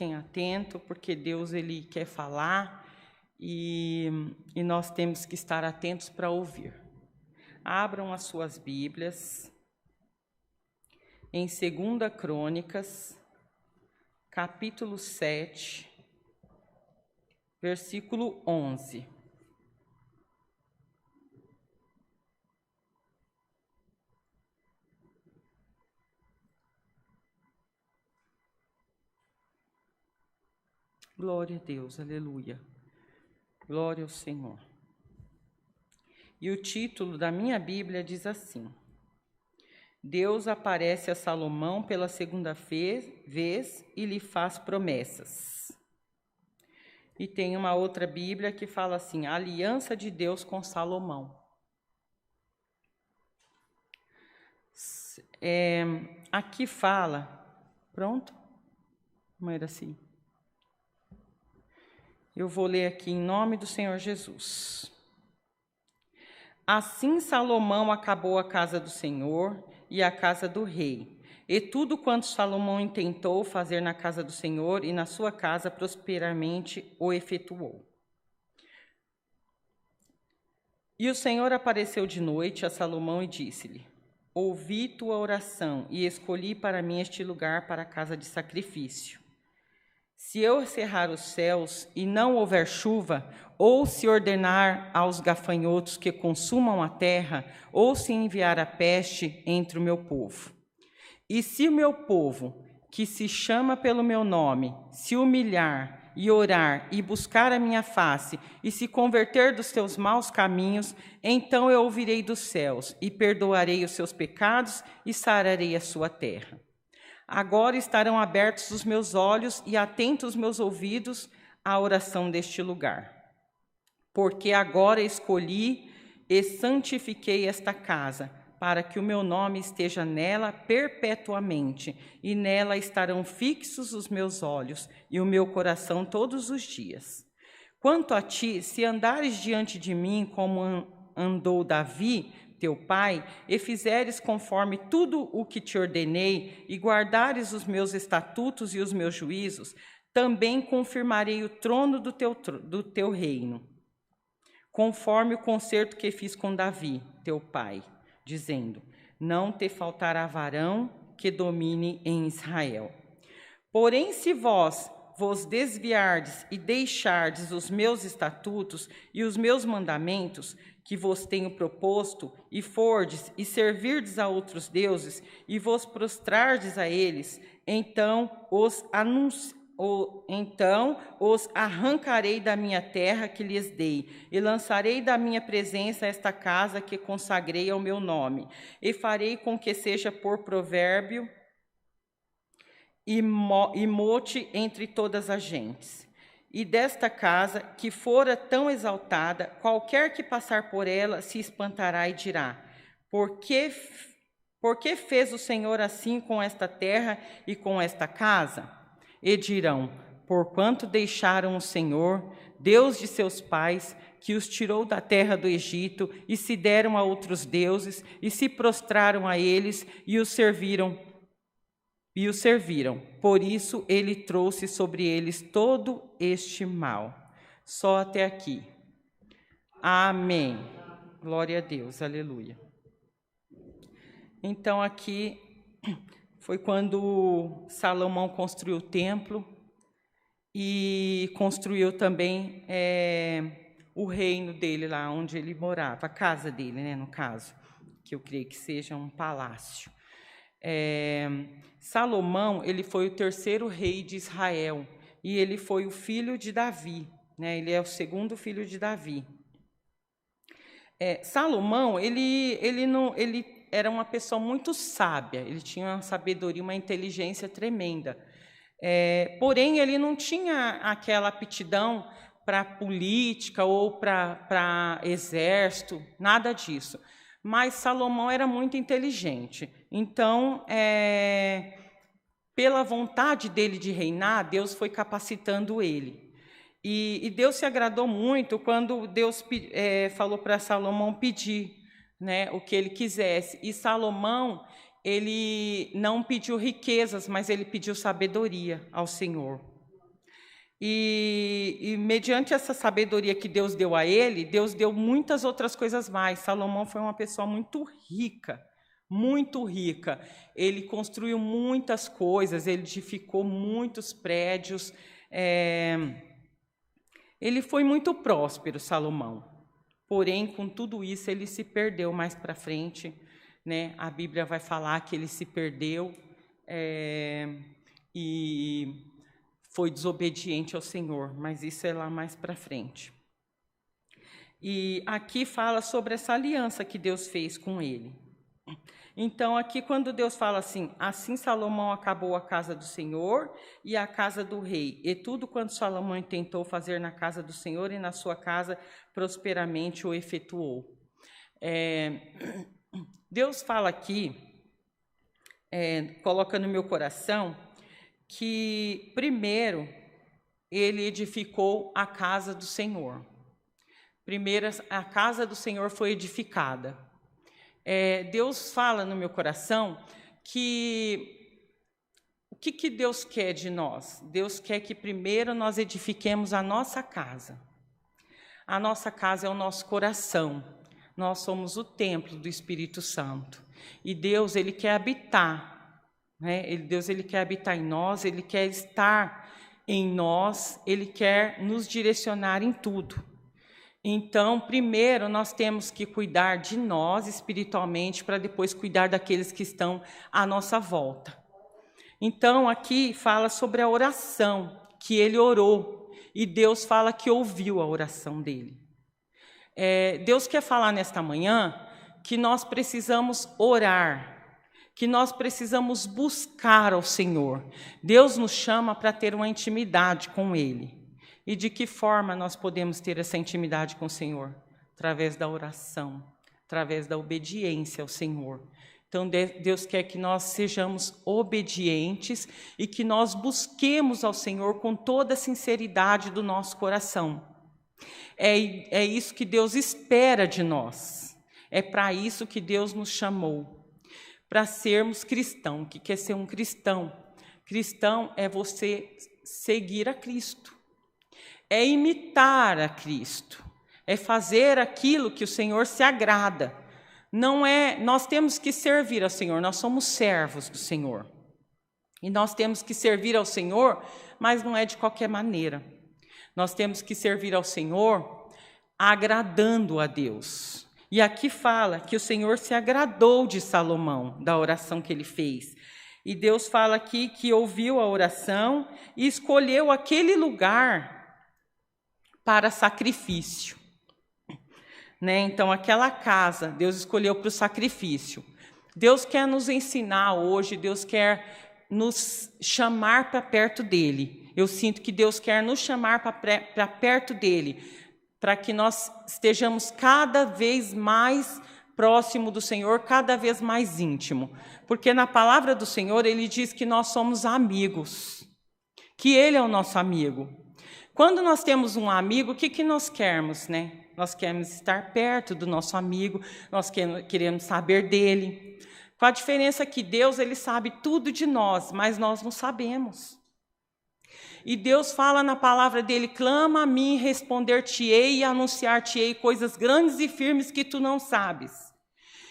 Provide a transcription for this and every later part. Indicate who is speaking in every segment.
Speaker 1: Fiquem atentos, porque Deus ele quer falar e nós temos que estar atentos para ouvir. Abram as suas Bíblias em 2 Crônicas, capítulo 7, versículo 11. Glória a Deus, aleluia. Glória ao Senhor. E o título da minha Bíblia diz assim: Deus aparece a Salomão pela segunda vez e lhe faz promessas. E tem uma outra Bíblia que fala assim: a aliança de Deus com Salomão. Aqui fala, pronto? Não era assim? Eu vou ler aqui em nome do Senhor Jesus. Assim Salomão acabou a casa do Senhor e a casa do rei, e tudo quanto Salomão intentou fazer na casa do Senhor e na sua casa prosperamente o efetuou. E o Senhor apareceu de noite a Salomão e disse-lhe: Ouvi tua oração e escolhi para mim este lugar para a casa de sacrifício. Se eu cerrar os céus e não houver chuva, ou se ordenar aos gafanhotos que consumam a terra, ou se enviar a peste entre o meu povo. E se o meu povo, que se chama pelo meu nome, se humilhar e orar e buscar a minha face e se converter dos seus maus caminhos, então eu ouvirei dos céus e perdoarei os seus pecados e sararei a sua terra. Agora estarão abertos os meus olhos e atentos os meus ouvidos à oração deste lugar. Porque agora escolhi e santifiquei esta casa, para que o meu nome esteja nela perpetuamente, e nela estarão fixos os meus olhos e o meu coração todos os dias. Quanto a ti, se andares diante de mim como andou Davi, teu pai, e fizeres conforme tudo o que te ordenei, e guardares os meus estatutos e os meus juízos, também confirmarei o trono do teu reino, conforme o concerto que fiz com Davi, teu pai, dizendo: não te faltará varão que domine em Israel. Porém, se vós vos desviardes e deixardes os meus estatutos e os meus mandamentos, que vos tenho proposto, e fordes e servirdes a outros deuses, e vos prostrardes a eles, então os arrancarei da minha terra que lhes dei, e lançarei da minha presença esta casa que consagrei ao meu nome, e farei com que seja por provérbio e mote entre todas as gentes. E desta casa, que fora tão exaltada, qualquer que passar por ela se espantará e dirá: Por que fez o Senhor assim com esta terra e com esta casa? E dirão: porquanto deixaram o Senhor, Deus de seus pais, que os tirou da terra do Egito, e se deram a outros deuses, e se prostraram a eles, e os serviram. Por isso ele trouxe sobre eles todo este mal. Só até aqui. Amém. Glória a Deus, aleluia. Então aqui foi quando Salomão construiu o templo e construiu também o reino dele lá onde ele morava, a casa dele, né, no caso, que eu creio que seja um palácio. Salomão, ele foi o terceiro rei de Israel e ele foi o filho de Davi, né? Ele é o segundo filho de Davi. Salomão, ele era uma pessoa muito sábia, ele tinha uma sabedoria, uma inteligência tremenda. Porém, ele não tinha aquela aptidão para política ou para exército, nada disso. Mas Salomão era muito inteligente. Então, pela vontade dele de reinar, Deus foi capacitando ele. E Deus se agradou muito quando Deus falou para Salomão pedir, né, o que ele quisesse. E Salomão, ele não pediu riquezas, mas ele pediu sabedoria ao Senhor. E mediante essa sabedoria que Deus deu a ele, Deus deu muitas outras coisas mais. Salomão foi uma pessoa muito rica, muito rica. Ele construiu muitas coisas, ele edificou muitos prédios. Ele foi muito próspero, Salomão. Porém, com tudo isso, ele se perdeu mais para frente, né? A Bíblia vai falar que ele se perdeu e foi desobediente ao Senhor, mas isso é lá mais para frente. E aqui fala sobre essa aliança que Deus fez com ele. Então, aqui quando Deus fala assim Salomão acabou a casa do Senhor e a casa do rei, e tudo quanto Salomão tentou fazer na casa do Senhor e na sua casa, prosperamente o efetuou. Deus fala aqui, coloca no meu coração, que primeiro ele edificou a casa do Senhor. Primeiro a casa do Senhor foi edificada. Deus fala no meu coração que o que Deus quer de nós? Deus quer que primeiro nós edifiquemos a nossa casa. A nossa casa é o nosso coração. Nós somos o templo do Espírito Santo. E Deus, ele quer habitar. Deus, ele quer habitar em nós, ele quer estar em nós, ele quer nos direcionar em tudo. Então, primeiro, nós temos que cuidar de nós espiritualmente, para depois cuidar daqueles que estão à nossa volta. Então, aqui fala sobre a oração, que ele orou, e Deus fala que ouviu a oração dele. Deus quer falar nesta manhã que nós precisamos orar, que nós precisamos buscar ao Senhor. Deus nos chama para ter uma intimidade com Ele. E de que forma nós podemos ter essa intimidade com o Senhor? Através da oração, através da obediência ao Senhor. Então, Deus quer que nós sejamos obedientes e que nós busquemos ao Senhor com toda a sinceridade do nosso coração. É isso que Deus espera de nós. É para isso que Deus nos chamou. Para sermos cristãos. O que é ser um cristão? Cristão é você seguir a Cristo. É imitar a Cristo. É fazer aquilo que o Senhor se agrada. Nós temos que servir ao Senhor, nós somos servos do Senhor. E nós temos que servir ao Senhor, mas não é de qualquer maneira. Nós temos que servir ao Senhor agradando a Deus. E aqui fala que o Senhor se agradou de Salomão, da oração que ele fez. E Deus fala aqui que ouviu a oração e escolheu aquele lugar para sacrifício. Então, aquela casa, Deus escolheu para o sacrifício. Deus quer nos ensinar hoje, Deus quer nos chamar para perto dEle. Eu sinto que Deus quer nos chamar para perto dEle, para que nós estejamos cada vez mais próximo do Senhor, cada vez mais íntimo. Porque na palavra do Senhor, Ele diz que nós somos amigos, que Ele é o nosso amigo. Quando nós temos um amigo, o que nós queremos, né? Nós queremos estar perto do nosso amigo, nós queremos saber dele. Com a diferença que Deus, Ele sabe tudo de nós, mas nós não sabemos. E Deus fala na palavra dele, clama a mim, responder-te-ei e anunciar-te-ei coisas grandes e firmes que tu não sabes.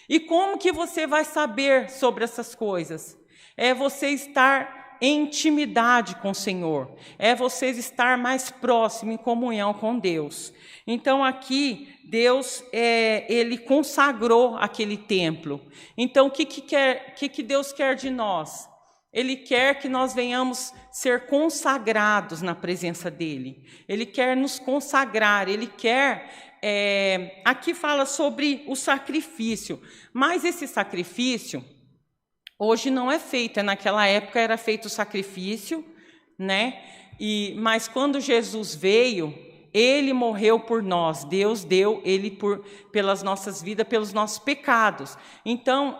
Speaker 1: E como que você vai saber sobre essas coisas? É você estar em intimidade com o Senhor. É você estar mais próximo, em comunhão com Deus. Então aqui, Deus, Ele consagrou aquele templo. Então o que Deus quer de nós? Ele quer que nós venhamos ser consagrados na presença dEle. Ele quer nos consagrar, Ele quer... aqui fala sobre o sacrifício, mas esse sacrifício hoje não é feito, naquela época era feito o sacrifício, né? Mas quando Jesus veio, Ele morreu por nós, Deus deu Ele pelas nossas vidas, pelos nossos pecados. Então,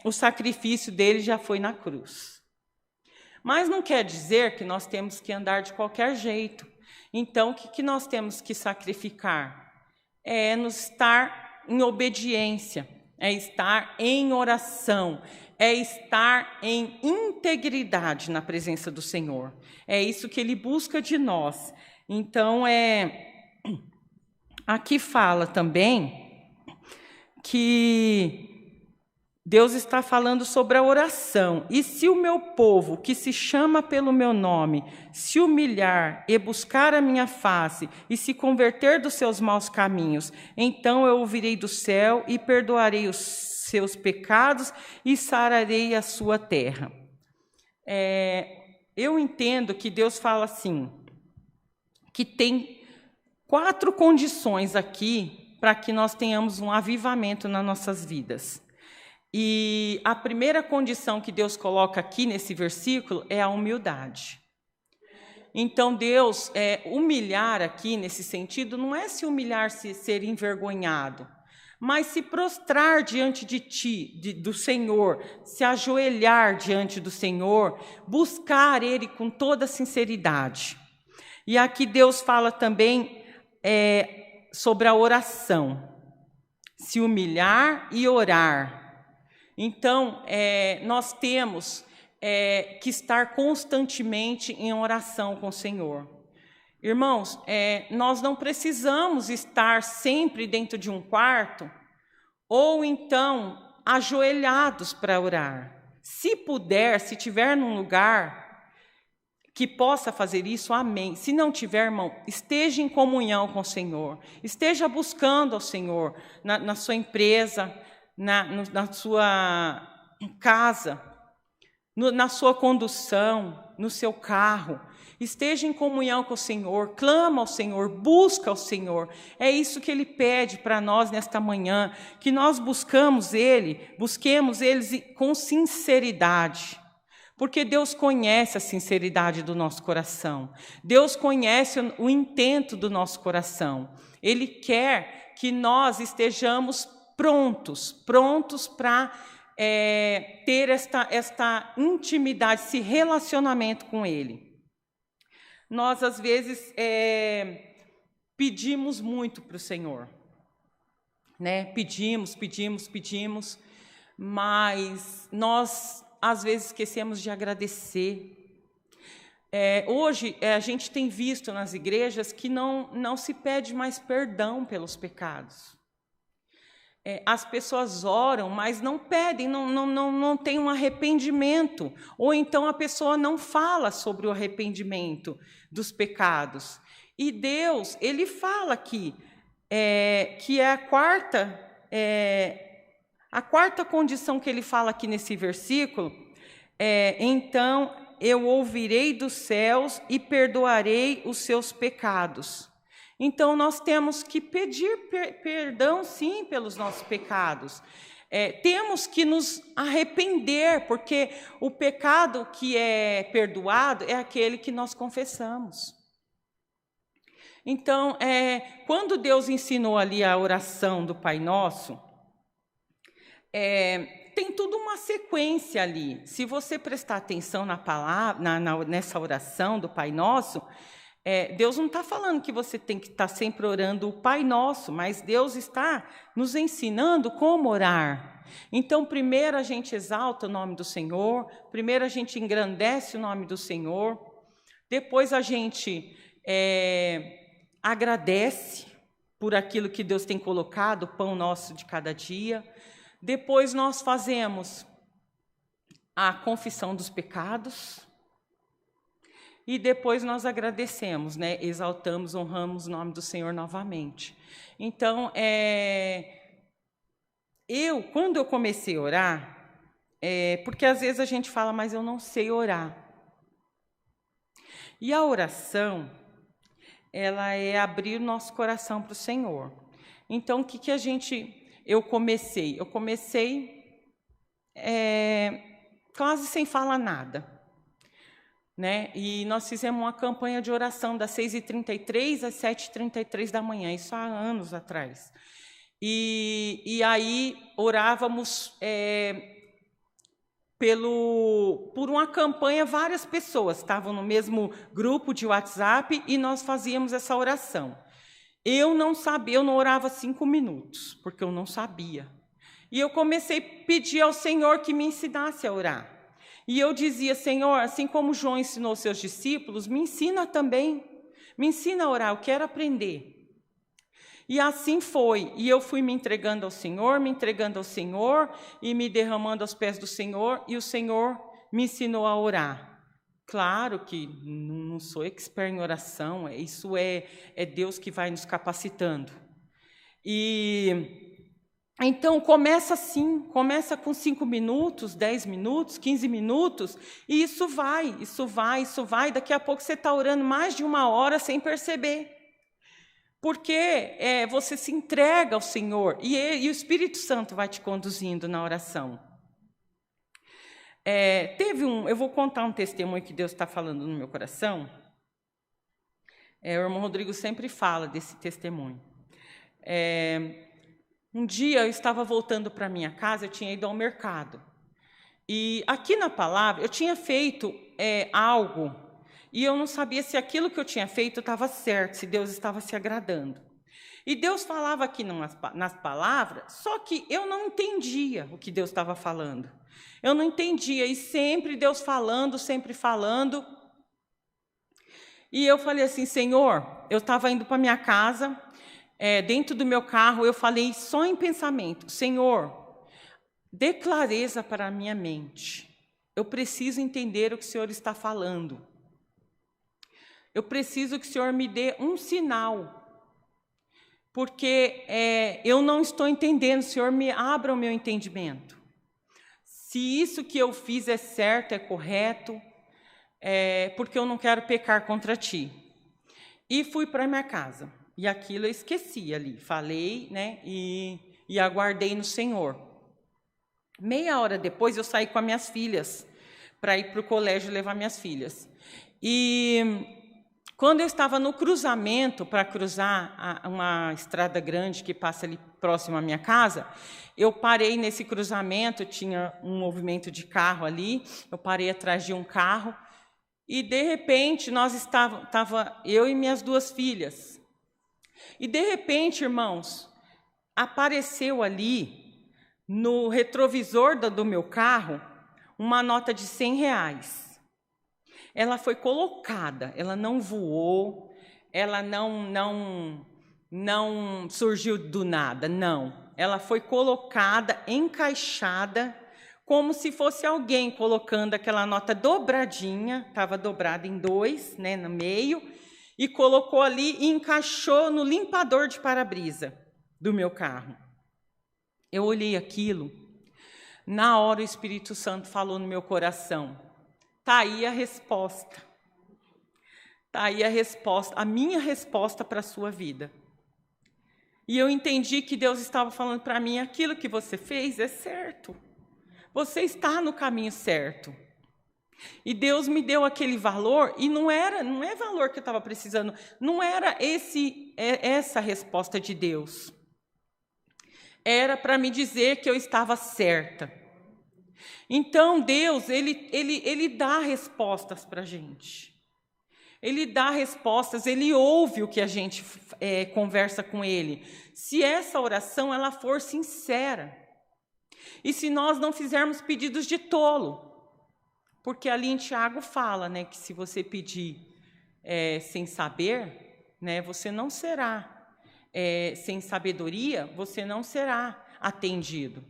Speaker 1: o sacrifício dele já foi na cruz. Mas não quer dizer que nós temos que andar de qualquer jeito. Então, o que nós temos que sacrificar? É nos estar em obediência. é estar em oração, é estar em integridade na presença do Senhor. É isso que Ele busca de nós. Então, aqui fala também que Deus está falando sobre a oração. E se o meu povo, que se chama pelo meu nome, se humilhar e buscar a minha face e se converter dos seus maus caminhos, então eu ouvirei do céu e perdoarei os seus pecados e sararei a sua terra. Eu entendo que Deus fala assim, que tem 4 condições aqui para que nós tenhamos um avivamento nas nossas vidas. E a primeira condição que Deus coloca aqui nesse versículo é a humildade. Então, Deus, humilhar aqui nesse sentido, não é se humilhar, se ser envergonhado, mas se prostrar diante de ti, do Senhor, se ajoelhar diante do Senhor, buscar Ele com toda sinceridade. E aqui Deus fala também sobre a oração, se humilhar e orar. Então, nós temos que estar constantemente em oração com o Senhor. Irmãos, nós não precisamos estar sempre dentro de um quarto ou então ajoelhados para orar. Se puder, se tiver num lugar que possa fazer isso, amém. Se não tiver, irmão, esteja em comunhão com o Senhor. Esteja buscando ao Senhor na sua empresa, na sua casa, na sua condução, no seu carro. Esteja em comunhão com o Senhor, clama ao Senhor, busca ao Senhor. É isso que Ele pede para nós nesta manhã, que nós busquemos Ele com sinceridade. Porque Deus conhece a sinceridade do nosso coração. Deus conhece o intento do nosso coração. Ele quer que nós estejamos prontos para ter esta intimidade, esse relacionamento com Ele. Nós, às vezes, pedimos muito para o Senhor, né? Pedimos, mas nós, às vezes, esquecemos de agradecer. Hoje, a gente tem visto nas igrejas que não se pede mais perdão pelos pecados. As pessoas oram, mas não pedem, não tem um arrependimento. Ou então a pessoa não fala sobre o arrependimento dos pecados. E Deus, Ele fala aqui, que é a quarta condição que Ele fala aqui nesse versículo, então eu ouvirei dos céus e perdoarei os seus pecados. Então, nós temos que pedir perdão, sim, pelos nossos pecados. Temos que nos arrepender, porque o pecado que é perdoado é aquele que nós confessamos. Então, quando Deus ensinou ali a oração do Pai Nosso, tem tudo uma sequência ali. Se você prestar atenção na palavra, nessa oração do Pai Nosso, Deus não está falando que você tem que estar sempre orando o Pai Nosso, mas Deus está nos ensinando como orar. Então, primeiro a gente exalta o nome do Senhor, primeiro a gente engrandece o nome do Senhor, depois a gente agradece por aquilo que Deus tem colocado, o pão nosso de cada dia. Depois nós fazemos a confissão dos pecados. E depois nós agradecemos, né? Exaltamos, honramos o nome do Senhor novamente. Então, quando eu comecei a orar, porque às vezes a gente fala, mas eu não sei orar. E a oração, ela é abrir o nosso coração para o Senhor. Então, o que eu comecei? Eu comecei quase sem falar nada. Né? E nós fizemos uma campanha de oração das 6h33 às 7h33 da manhã, isso há anos atrás. E aí orávamos por uma campanha, várias pessoas estavam no mesmo grupo de WhatsApp e nós fazíamos essa oração. Eu não orava 5 minutos, porque eu não sabia. E eu comecei a pedir ao Senhor que me ensinasse a orar. E eu dizia: Senhor, assim como João ensinou seus discípulos, me ensina também. Me ensina a orar, eu quero aprender. E assim foi. E eu fui me entregando ao Senhor, e me derramando aos pés do Senhor, e o Senhor me ensinou a orar. Claro que não sou expert em oração, isso é Deus que vai nos capacitando. E então começa assim, começa com 5 minutos, 10 minutos, 15 minutos, e isso vai. Daqui a pouco você está orando mais de 1 hora sem perceber. Porque você se entrega ao Senhor e o Espírito Santo vai te conduzindo na oração. Eu vou contar um testemunho que Deus está falando no meu coração. O irmão Rodrigo sempre fala desse testemunho. Um dia eu estava voltando para minha casa, eu tinha ido ao mercado. E aqui na palavra, eu tinha feito algo, e eu não sabia se aquilo que eu tinha feito estava certo, se Deus estava se agradando. E Deus falava aqui nas palavras, só que eu não entendia o que Deus estava falando. Eu não entendia, e sempre Deus falando, sempre falando. E eu falei assim: Senhor, eu estava indo para minha casa, dentro do meu carro, eu falei só em pensamento: Senhor, dê clareza para a minha mente. Eu preciso entender o que o Senhor está falando. Eu preciso que o Senhor me dê um sinal. Porque eu não estou entendendo, o Senhor me abra o meu entendimento. Se isso que eu fiz é certo, é correto, porque eu não quero pecar contra Ti. E fui para minha casa. E aquilo eu esqueci ali, falei, né, e aguardei no Senhor. Meia hora depois eu saí com as minhas filhas, para ir para o colégio levar minhas filhas. E quando eu estava no cruzamento, para cruzar uma estrada grande que passa ali próximo à minha casa, eu parei nesse cruzamento, tinha um movimento de carro ali, eu parei atrás de um carro, e de repente estava eu e minhas 2 filhas. E de repente, irmãos, apareceu ali, no retrovisor do meu carro, uma nota de R$100. Ela foi colocada, ela não voou, ela não surgiu do nada, não. Ela foi colocada, encaixada, como se fosse alguém colocando aquela nota dobradinha, estava dobrada em 2, né, no meio, e colocou ali e encaixou no limpador de para-brisa do meu carro. Eu olhei aquilo, na hora o Espírito Santo falou no meu coração: está aí a resposta. Está aí a resposta, a minha resposta para a sua vida. E eu entendi que Deus estava falando para mim: aquilo que você fez é certo. Você está no caminho certo. E Deus me deu aquele valor, e não é valor que eu estava precisando, não era essa resposta de Deus. Era para me dizer que eu estava certa. Então, Deus, ele dá respostas para a gente. Ele dá respostas, Ele ouve o que a gente conversa com Ele. Se essa oração ela for sincera. E se nós não fizermos pedidos de tolo. Porque ali em Tiago fala, né, que se você pedir sem saber, né, você não será. Sem sabedoria, você não será atendido.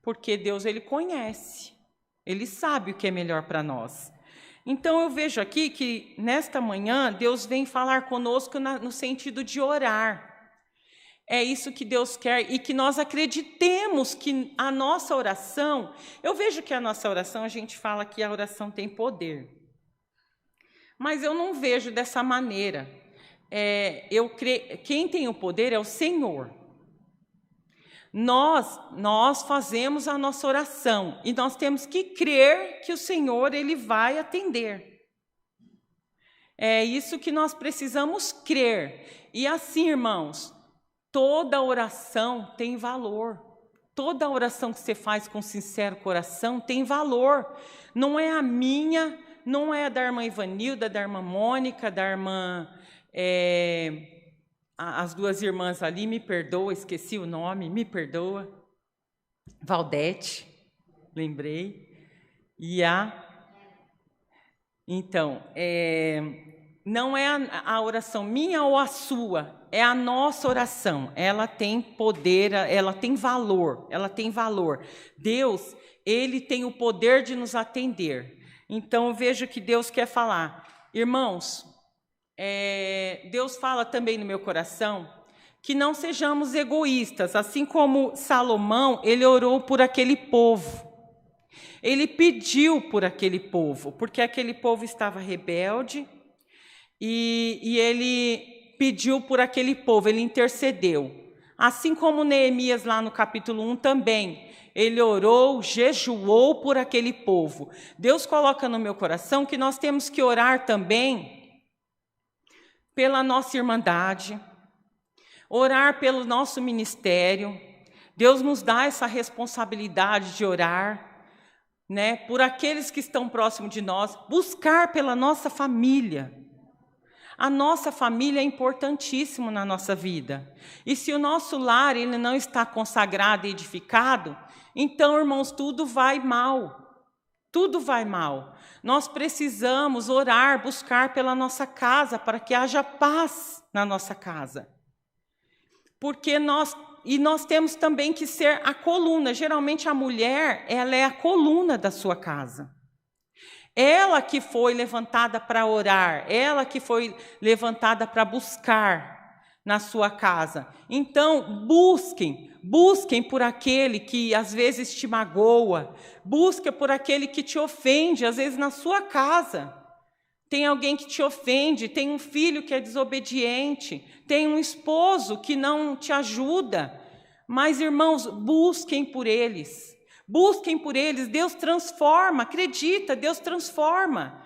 Speaker 1: Porque Deus, Ele conhece. Ele sabe o que é melhor para nós. Então, eu vejo aqui que, nesta manhã, Deus vem falar conosco no sentido de orar. É isso que Deus quer, e que nós acreditemos que a nossa oração... Eu vejo que a nossa oração, a gente fala que a oração tem poder. Mas eu não vejo dessa maneira. Quem tem o poder é o Senhor. Nós fazemos a nossa oração e nós temos que crer que o Senhor Ele vai atender. É isso que nós precisamos crer. E assim, irmãos, toda oração tem valor. Toda oração que você faz com sincero coração tem valor. Não é a minha, não é a da irmã Ivanilda, da irmã Mônica, da irmã... as 2 irmãs ali, me perdoa, esqueci o nome, me perdoa. Valdete, lembrei. E Então, não é a oração minha ou a sua, é a nossa oração. Ela tem poder, ela tem valor, Deus, Ele tem o poder de nos atender. Então, eu vejo que Deus quer falar. Irmãos, Deus fala também no meu coração que não sejamos egoístas. Assim como Salomão, ele orou por aquele povo. Ele pediu por aquele povo, porque aquele povo estava rebelde, e ele pediu por aquele povo, ele intercedeu. Assim como Neemias, lá no capítulo 1 também, ele orou, jejuou por aquele povo. Deus coloca no meu coração que nós temos que orar também pela nossa irmandade, orar pelo nosso ministério. Deus nos dá essa responsabilidade de orar, né, por aqueles que estão próximos de nós, buscar pela nossa família. A nossa família é importantíssima na nossa vida. E se o nosso lar ele não está consagrado e edificado, então, irmãos, tudo vai mal. Tudo vai mal. Nós precisamos orar, buscar pela nossa casa, para que haja paz na nossa casa. Porque nós temos também que ser a coluna. Geralmente a mulher, ela é a coluna da sua casa. Ela que foi levantada para orar, ela que foi levantada para buscar na sua casa. Então, busquem por aquele que às vezes te magoa, busque por aquele que te ofende, às vezes na sua casa. Tem alguém que te ofende, tem um filho que é desobediente, tem um esposo que não te ajuda. Mas, irmãos, busquem por eles. Busquem por eles. Deus transforma, acredita, Deus transforma.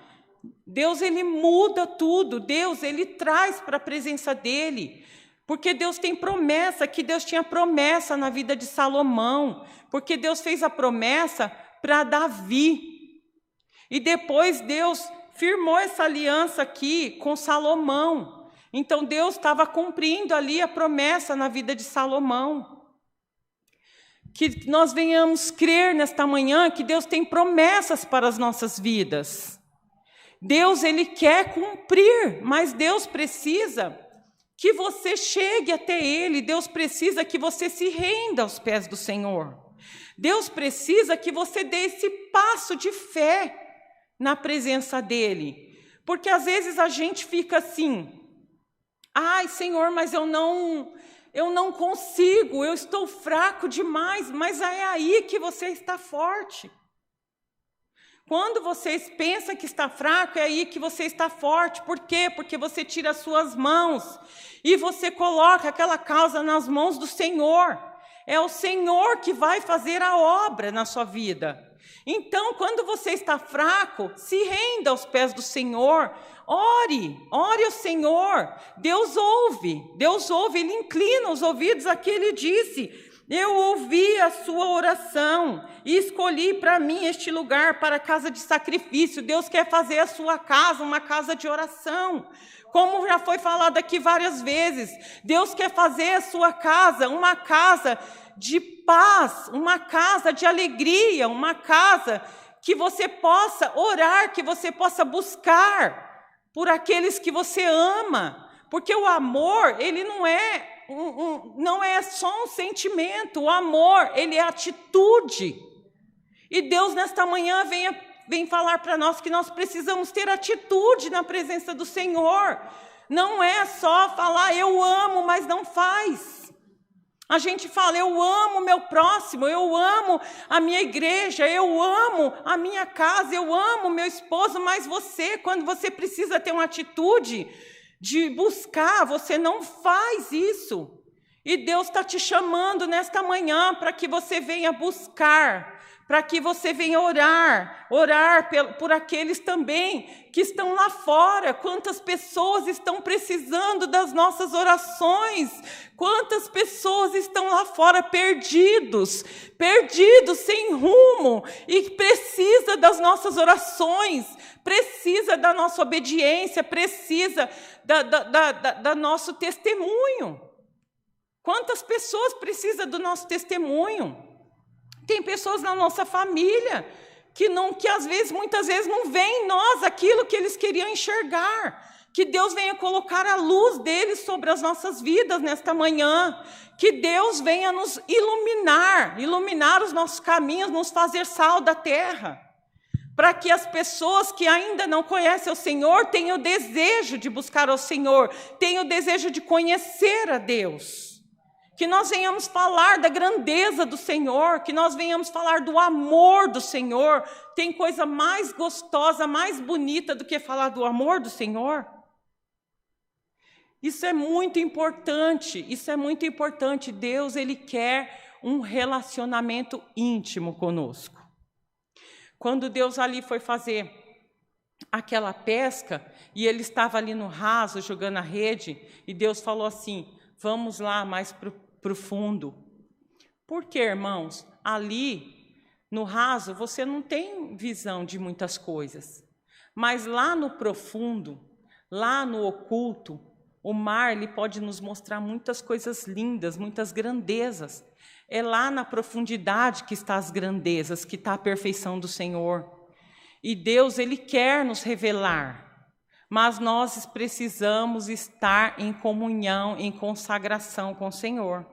Speaker 1: Deus, ele muda tudo. Deus, ele traz para a presença dele. Porque Deus tem promessa, que Deus tinha promessa na vida de Salomão. Porque Deus fez a promessa para Davi. E depois Deus firmou essa aliança aqui com Salomão. Então Deus estava cumprindo ali a promessa na vida de Salomão. Que nós venhamos crer nesta manhã que Deus tem promessas para as nossas vidas. Deus, ele quer cumprir, mas Deus precisa que você chegue até Ele. Deus precisa que você se renda aos pés do Senhor. Deus precisa que você dê esse passo de fé na presença dEle. Porque às vezes a gente fica assim, ai, Senhor, mas eu não consigo, eu estou fraco demais, mas é aí que você está forte. Quando vocês pensam que está fraco, é aí que você está forte. Por quê? Porque você tira as suas mãos e você coloca aquela causa nas mãos do Senhor. É o Senhor que vai fazer a obra na sua vida. Então, quando você está fraco, se renda aos pés do Senhor. Ore ao Senhor. Deus ouve, Ele inclina os ouvidos a que Ele disse: eu ouvi a sua oração e escolhi para mim este lugar para a casa de sacrifício. Deus quer fazer a sua casa uma casa de oração. Como já foi falado aqui várias vezes, Deus quer fazer a sua casa uma casa de paz, uma casa de alegria, uma casa que você possa orar, que você possa buscar por aqueles que você ama. Porque o amor, ele não é só um sentimento. O amor, ele é atitude. E Deus nesta manhã vem falar para nós que nós precisamos ter atitude na presença do Senhor. Não é só falar eu amo, mas não faz. A gente fala eu amo o meu próximo, eu amo a minha igreja, eu amo a minha casa, eu amo o meu esposo, mas você, quando você precisa ter uma atitude de buscar, você não faz isso. E Deus está te chamando nesta manhã para que você venha buscar, para que você venha orar por aqueles também que estão lá fora. Quantas pessoas estão precisando das nossas orações? Quantas pessoas estão lá fora perdidos, sem rumo, e precisa das nossas orações, precisa da nossa obediência, precisa da nosso testemunho. Quantas pessoas precisam do nosso testemunho? Tem pessoas na nossa família que às vezes, muitas vezes, não veem em nós aquilo que eles queriam enxergar. Que Deus venha colocar a luz deles sobre as nossas vidas nesta manhã. Que Deus venha nos iluminar os nossos caminhos, nos fazer sal da terra. Para que as pessoas que ainda não conhecem o Senhor tenham o desejo de buscar ao Senhor, tenham o desejo de conhecer a Deus. Que nós venhamos falar da grandeza do Senhor, que nós venhamos falar do amor do Senhor. Tem coisa mais gostosa, mais bonita do que falar do amor do Senhor? Isso é muito importante, Deus, Ele quer um relacionamento íntimo conosco. Quando Deus ali foi fazer aquela pesca, e Ele estava ali no raso, jogando a rede, e Deus falou assim, vamos lá mais para o fundo. Por quê, irmãos? Ali, no raso, você não tem visão de muitas coisas. Mas lá no profundo, lá no oculto, o mar ele pode nos mostrar muitas coisas lindas, muitas grandezas. É lá na profundidade que estão as grandezas, que está a perfeição do Senhor. E Deus, Ele quer nos revelar, mas nós precisamos estar em comunhão, em consagração com o Senhor.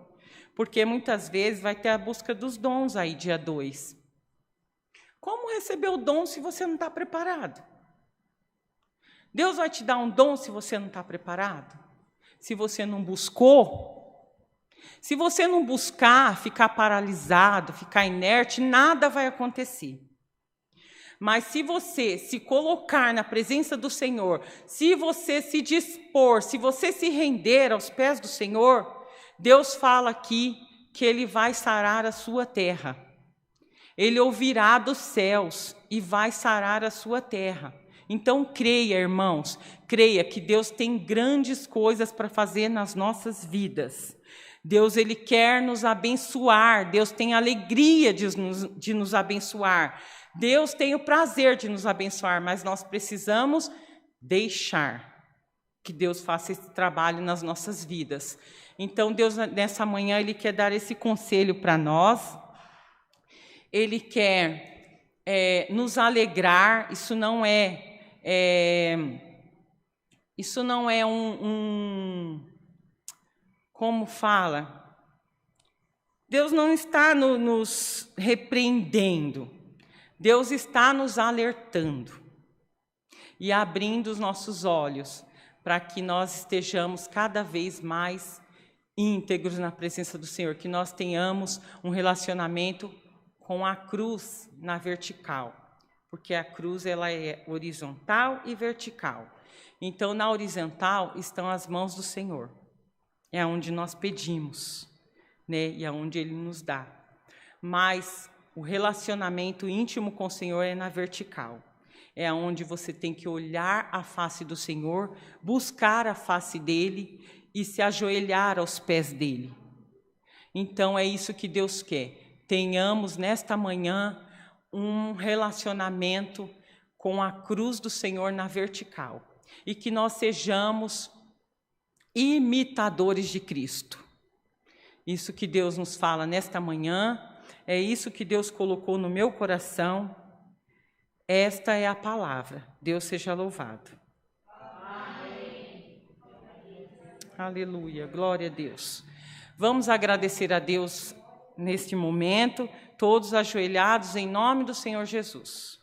Speaker 1: Porque muitas vezes vai ter a busca dos dons aí, dia 2. Como receber o dom se você não está preparado? Deus vai te dar um dom se você não está preparado? Se você não buscou? Se você não buscar, ficar paralisado, ficar inerte, nada vai acontecer. Mas se você se colocar na presença do Senhor, se você se dispor, se você se render aos pés do Senhor, Deus fala aqui que Ele vai sarar a sua terra. Ele ouvirá dos céus e vai sarar a sua terra. Então creia, irmãos, creia que Deus tem grandes coisas para fazer nas nossas vidas. Deus, Ele quer nos abençoar, Deus tem alegria de nos abençoar. Deus tem o prazer de nos abençoar, mas nós precisamos deixar que Deus faça esse trabalho nas nossas vidas. Então Deus, nessa manhã, Ele quer dar esse conselho para nós. Ele quer nos alegrar. Isso não é como fala? Deus não está nos repreendendo. Deus está nos alertando e abrindo os nossos olhos para que nós estejamos cada vez mais íntegros na presença do Senhor, que nós tenhamos um relacionamento com a cruz na vertical. Porque a cruz ela é horizontal e vertical. Então, na horizontal estão as mãos do Senhor. É onde nós pedimos, né? E é onde Ele nos dá. Mas o relacionamento íntimo com o Senhor é na vertical. É onde você tem que olhar a face do Senhor, buscar a face dEle e se ajoelhar aos pés dEle. Então, é isso que Deus quer. Tenhamos nesta manhã um relacionamento com a cruz do Senhor na vertical. E que nós sejamos imitadores de Cristo. Isso que Deus nos fala nesta manhã, é isso que Deus colocou no meu coração. Esta é a palavra. Deus seja louvado. Amém. Aleluia, glória a Deus. Vamos agradecer a Deus neste momento, todos ajoelhados em nome do Senhor Jesus.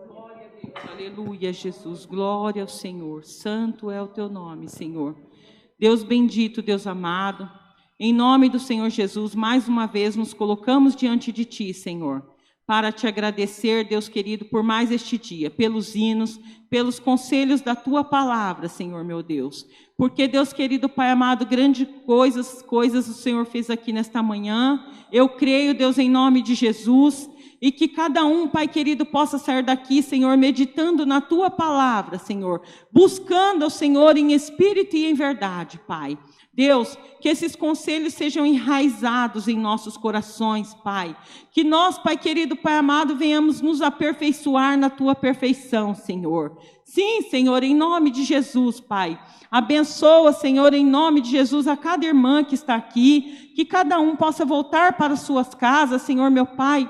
Speaker 1: Glória a Deus, aleluia, Jesus, glória ao Senhor, santo é o teu nome, Senhor. Deus bendito, Deus amado, em nome do Senhor Jesus, mais uma vez nos colocamos diante de ti, Senhor, para te agradecer, Deus querido, por mais este dia, pelos hinos, pelos conselhos da tua palavra, Senhor meu Deus. Porque, Deus querido, Pai amado, grandes coisas o Senhor fez aqui nesta manhã. Eu creio, Deus, em nome de Jesus, e que cada um, Pai querido, possa sair daqui, Senhor, meditando na tua palavra, Senhor, buscando ao Senhor em espírito e em verdade, Pai. Deus, que esses conselhos sejam enraizados em nossos corações, Pai. Que nós, Pai querido, Pai amado, venhamos nos aperfeiçoar na tua perfeição, Senhor. Sim, Senhor, em nome de Jesus, Pai. Abençoa
Speaker 2: Abençoa, Senhor, em nome de Jesus, a cada irmã que está aqui, que cada um possa voltar para suas casas, Senhor, meu Pai,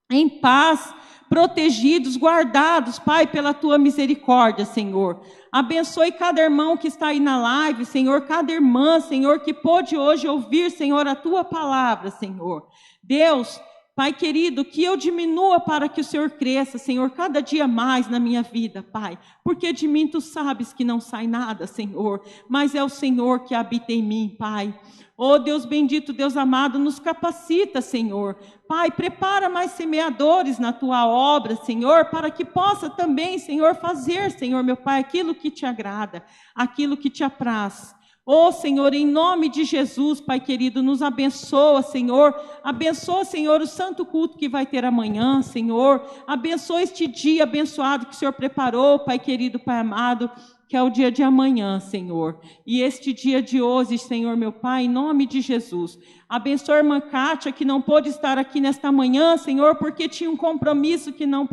Speaker 2: em paz, protegidos, guardados, Pai, pela tua misericórdia, Senhor. Abençoe cada irmão que está aí na live, Senhor, cada irmã, Senhor, que pôde hoje ouvir, Senhor, a tua palavra, Senhor. Deus, Pai querido, que eu diminua para que o Senhor cresça, Senhor, cada dia mais na minha vida, Pai. Porque de mim tu sabes que não sai nada, Senhor, mas é o Senhor que habita em mim, Pai. Oh, Deus bendito, Deus amado, nos capacita, Senhor. Pai, prepara mais semeadores na tua obra, Senhor, para que possa também, Senhor, fazer, Senhor, meu Pai, aquilo que te agrada, aquilo que te apraz. Oh, Senhor, em nome de Jesus, Pai querido, nos abençoa, Senhor. Abençoa, Senhor, o santo culto que vai ter amanhã, Senhor. Abençoa este dia abençoado que o Senhor preparou, Pai querido, Pai amado, que é o dia de amanhã, Senhor. E este dia de hoje, Senhor, meu Pai, em nome de Jesus. Abençoa a irmã Kátia, que não pôde estar aqui nesta manhã, Senhor, porque tinha um compromisso que não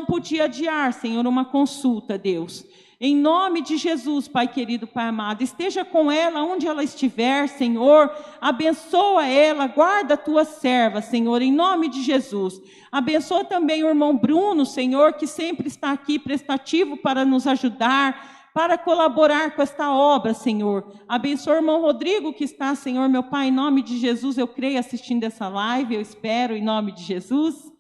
Speaker 2: podia adiar, Senhor, uma consulta, Deus. Em nome de Jesus, Pai querido, Pai amado, esteja com ela onde ela estiver, Senhor, abençoa ela, guarda a tua serva, Senhor, em nome de Jesus. Abençoa também o irmão Bruno, Senhor, que sempre está aqui prestativo para nos ajudar, para colaborar com esta obra, Senhor. Abençoa o irmão Rodrigo que está, Senhor, meu Pai, em nome de Jesus, eu creio, assistindo essa live, eu espero, em nome de Jesus.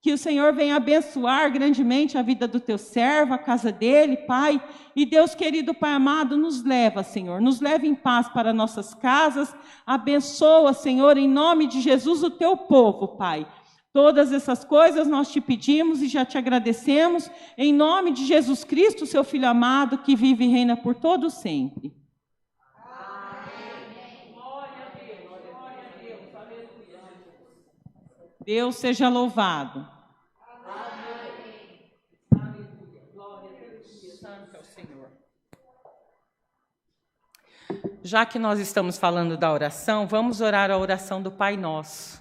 Speaker 2: Que o Senhor venha abençoar grandemente a vida do teu servo, a casa dele, Pai. E Deus querido, Pai amado, nos leva, Senhor. Nos leva em paz para nossas casas. Abençoa, Senhor, em nome de Jesus, o teu povo, Pai. Todas essas coisas nós te pedimos e já te agradecemos. Em nome de Jesus Cristo, seu Filho amado, que vive e reina por todo sempre. Amém. Glória a Deus, glória a Deus. Aleluia. Deus seja louvado. Amém. Aleluia. Glória a Deus. Santo é o Senhor.
Speaker 1: Já que nós estamos falando da oração, vamos orar a oração do Pai Nosso.